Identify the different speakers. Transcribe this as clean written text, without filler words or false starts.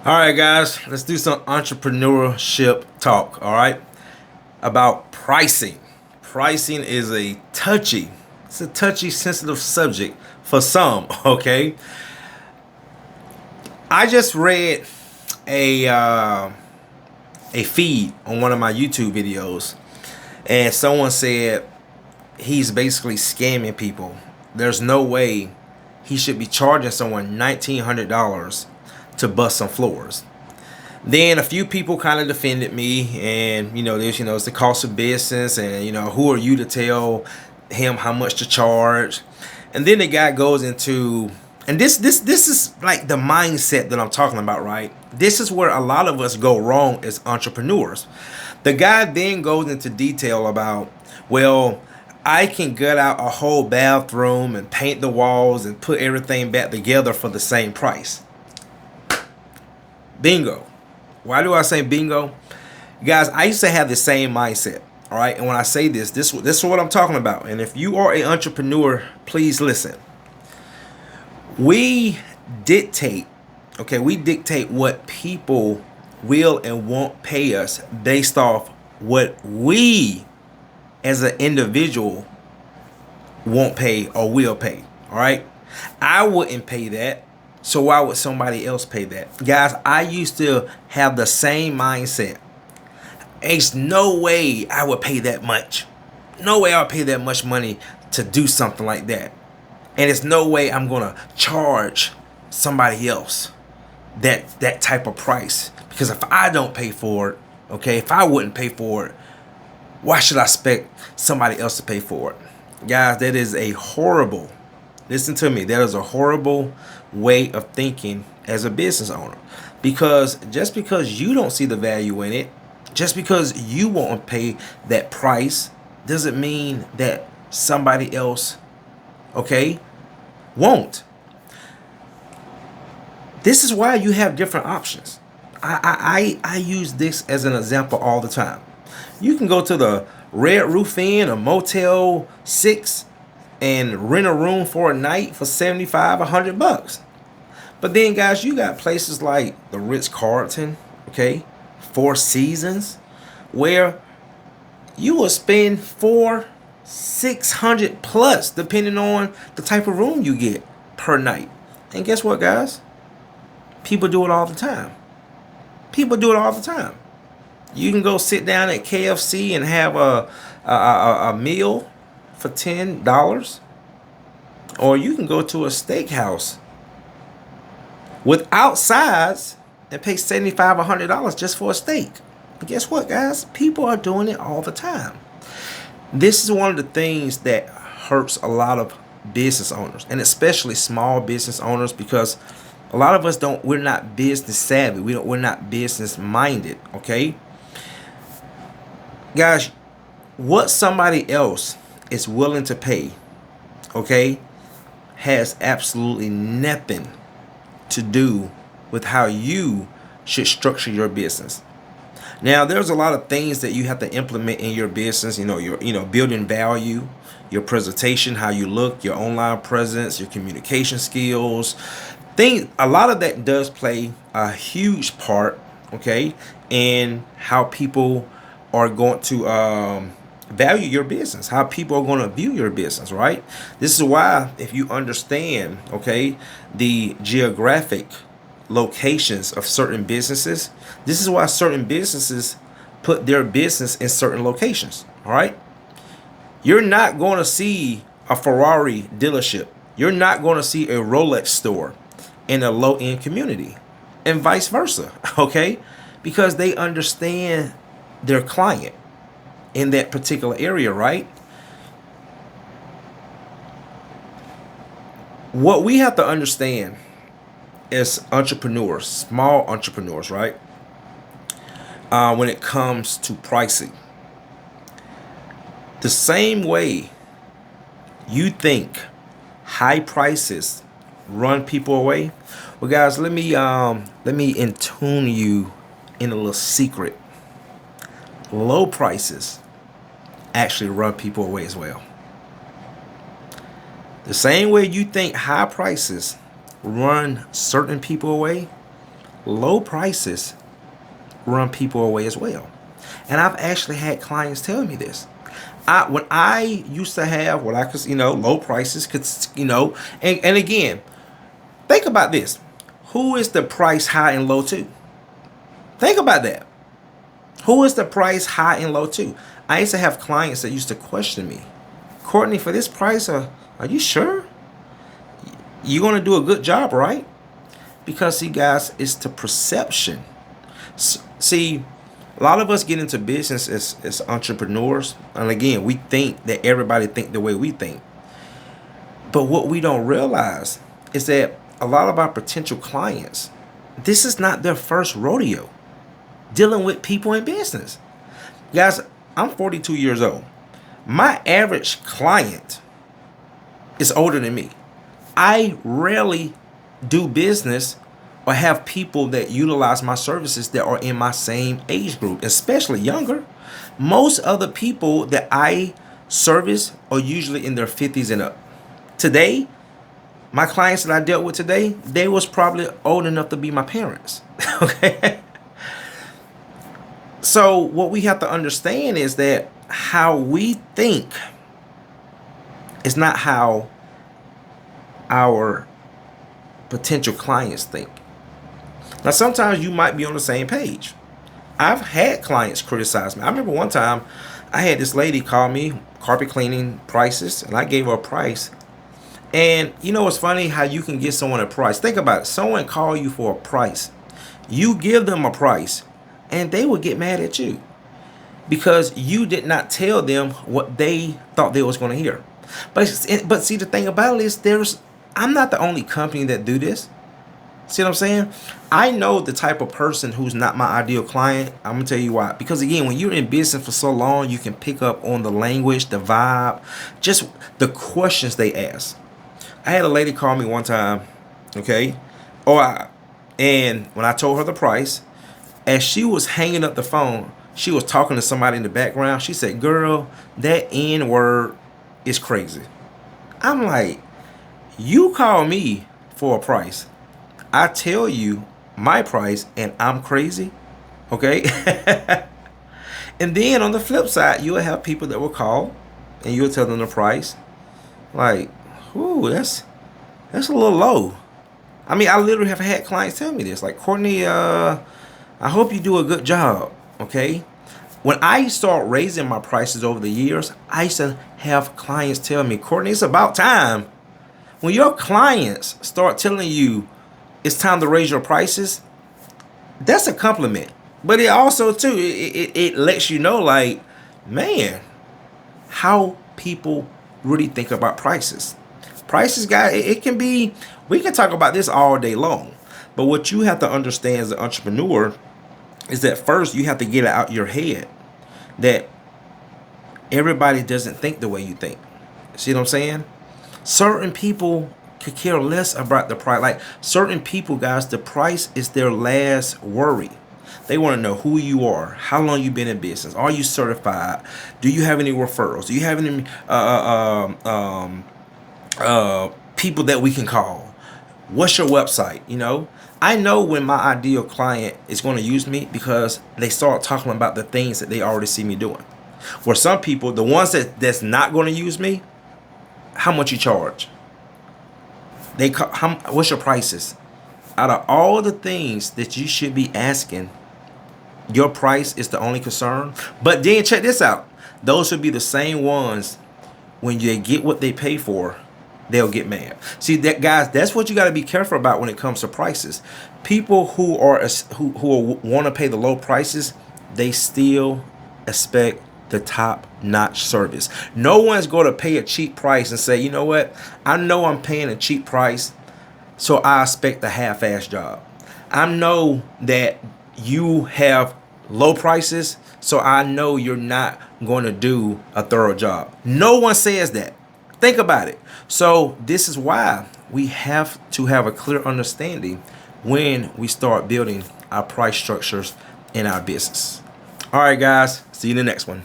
Speaker 1: All right, guys, let's do some entrepreneurship talk. All right, about pricing. Pricing is it's a touchy, sensitive subject for some. Okay, I just read a uh, a feed on one of my YouTube videos, and someone said he's basically scamming people. There's no way he should be charging someone $1,900 to bust some floors. Then a few people kind of defended me, and it's the cost of business, and who are you to tell him how much to charge? And then the guy goes into, and this is like the mindset that I'm talking about, right? This is where a lot of us go wrong as entrepreneurs. The guy then goes into detail about, well, I can gut out a whole bathroom and paint the walls and put everything back together for the same price. Bingo. Why do I say bingo? Guys, I used to have the same mindset. All right. And when I say this is what I'm talking about. And if you are an entrepreneur, please listen. We dictate, we dictate what people will and won't pay us based off what we as an individual won't pay or will pay. All right. I wouldn't pay that. So why would somebody else pay that? Guys, I used to have the same mindset. There's no way I would pay that much. No way I would pay that much money to do something like that. And it's no way I'm going to charge somebody else that type of price. Because if I don't pay for it, if I wouldn't pay for it, why should I expect somebody else to pay for it? Guys, that is a horrible, listen to me, that is a horrible way of thinking as a business owner. Because just because you don't see the value in it, just because you won't pay that price, doesn't mean that somebody else, won't. This is why you have different options. I use this as an example all the time. You can go to the Red Roof Inn or Motel 6 and rent a room for a night for $75, $100. But then, guys, you got places like the Ritz-Carlton, Four Seasons, where you will spend $400-600 plus, depending on the type of room you get per night. And guess what, guys? People do it all the time. People do it all the time. You can go sit down at KFC and have a meal for $10, or you can go to a steakhouse without sides and pay $75-$100 just for a steak. But guess what, guys? People are doing it all the time. This is one of the things that hurts a lot of business owners, and especially small business owners, because a lot of us we're not business savvy. We're not business minded. Guys, what somebody else is willing to pay, has absolutely nothing to do with how you should structure your business. Now, there's a lot of things that you have to implement in your business. Your building value, your presentation, how you look, your online presence, your communication skills. A lot of that does play a huge part, in how people are going to value your business, how people are going to view your business, right? This is why, if you understand, the geographic locations of certain businesses, this is why certain businesses put their business in certain locations, all right? You're not going to see a Ferrari dealership. You're not going to see a Rolex store in a low-end community, and vice versa, because they understand their client in that particular area, right? What we have to understand as entrepreneurs, small entrepreneurs, right? When it comes to pricing, the same way you think high prices run people away. Well, guys, let me intune you in a little secret. Low prices actually run people away as well. The same way you think high prices run certain people away, low prices run people away as well. And I've actually had clients tell me this. When I used to have what I could, low prices, could, and again, think about this. Who is the price high and low to? Think about that. Who is the price high and low to? I used to have clients that used to question me. Courtney, for this price, are you sure? You're going to do a good job, right? Because, see, guys, it's the perception. See, a lot of us get into business as entrepreneurs. And again, we think that everybody think the way we think. But what we don't realize is that a lot of our potential clients, this is not their first rodeo dealing with people in business. Guys, I'm 42 years old. My average client is older than me. I rarely do business or have people that utilize my services that are in my same age group, especially younger. Most other people that I service are usually in their 50s and up. Today, my clients that I dealt with today, they was probably old enough to be my parents. Okay. So what we have to understand is that how we think is not how our potential clients think. Now, sometimes you might be on the same page. I've had clients criticize me. I remember one time I had this lady call me carpet cleaning prices, and I gave her a price. And it's funny how you can get someone a price. Think about it. Someone call you for a price. You give them a price, and they will get mad at you because you did not tell them what they thought they was going to hear. But see, the thing about it is I'm not the only company that do this. See what I'm saying? I know the type of person who's not my ideal client. I'm going to tell you why. Because again, when you're in business for so long, you can pick up on the language, the vibe, just the questions they ask. I had a lady call me one time, okay? And when I told her the price, as she was hanging up the phone, she was talking to somebody in the background. She said, "Girl, that N word is crazy." I'm like, you call me for a price. I tell you my price and I'm crazy. Okay. And then on the flip side, you'll have people that will call and you'll tell them the price. Like, ooh, that's a little low. I mean, I literally have had clients tell me this. Like, Courtney, I hope you do a good job. Okay. When I start raising my prices over the years, I used to have clients tell me, "Courtney, it's about time." When your clients start telling you it's time to raise your prices, that's a compliment. But it also, too, it lets you know, like, man, how people really think about prices. Prices, guys, it can be, we can talk about this all day long. But what you have to understand as an entrepreneur is that first you have to get it out your head that everybody doesn't think the way you think. See what I'm saying? Certain people could care less about the price. Like certain people, guys, the price is their last worry. They want to know who you are, how long you've been in business, are you certified, do you have any referrals, do you have any people that we can call, what's your website? I know when my ideal client is going to use me because they start talking about the things that they already see me doing. Where some people, the ones that's not going to use me, how much you charge? What's your prices? Out of all the things that you should be asking, your price is the only concern. But then check this out. Those would be the same ones when they get what they pay for, they'll get mad. See that, guys, that's what you got to be careful about when it comes to prices. People who want to pay the low prices, they still expect the top-notch service. No one's going to pay a cheap price and say, you know what? I know I'm paying a cheap price, so I expect a half-ass job. I know that you have low prices, so I know you're not going to do a thorough job. No one says that. Think about it. So this is why we have to have a clear understanding when we start building our price structures in our business. All right, guys. See you in the next one.